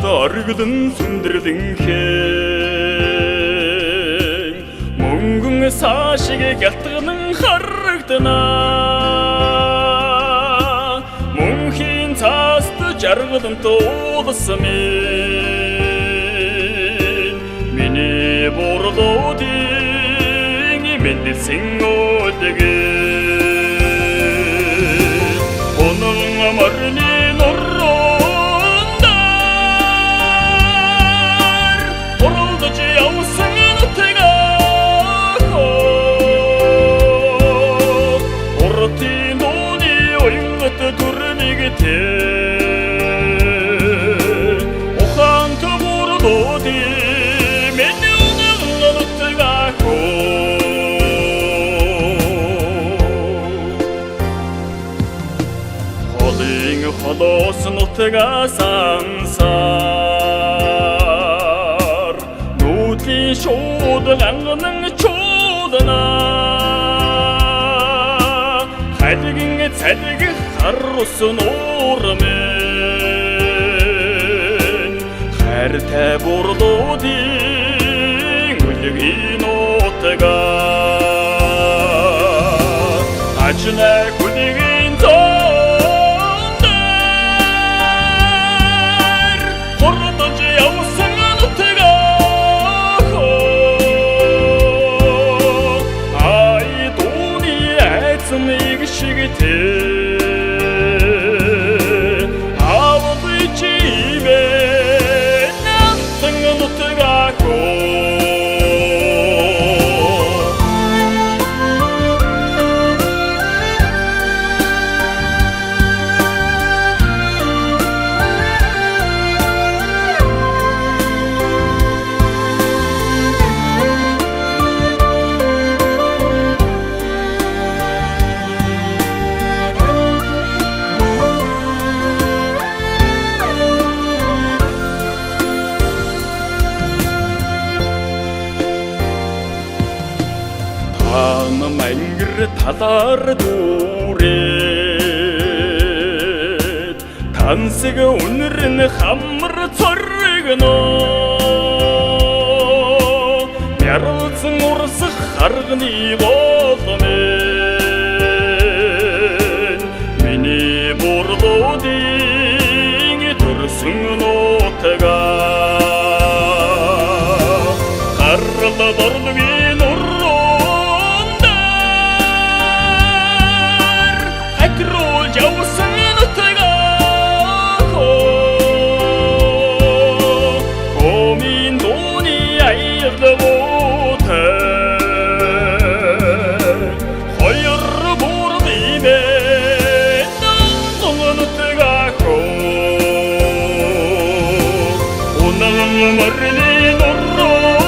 аргыдын сүндірдің хең Мүнгің сашыге кәттігінің харықтына Мүнхин тасты жарғыдын тоғысымен Мені борды деңі мен десің өлдігі Оның амармен ұрындар Орылды же аусыңын ұтыға Ұрытын оны ойыңғыты түрмеге те Оқан тұбырды де Мені ұнығын ұтыға Холосын ұтыға сансар Нұтлі шоды ғаңғының чодына Қәдігіңе цәдігі қарысын орымен Қәрті бұрды дең өлігін ұтыға Қачына күдеген Ağzı içime Nasılsın utığa Мәңгір татар дұрет Тансығы өнірін қамыр цорғыны Бәрілсің ұрысы қарғыны болымен Мені бұрды деңі түрсің отыға Қарылы бұрды мен Жаусыңын ұтыға Комин доны айырды бұты Қойыры бұрды мен Нұңын ұтыға Оның өмірінен ұры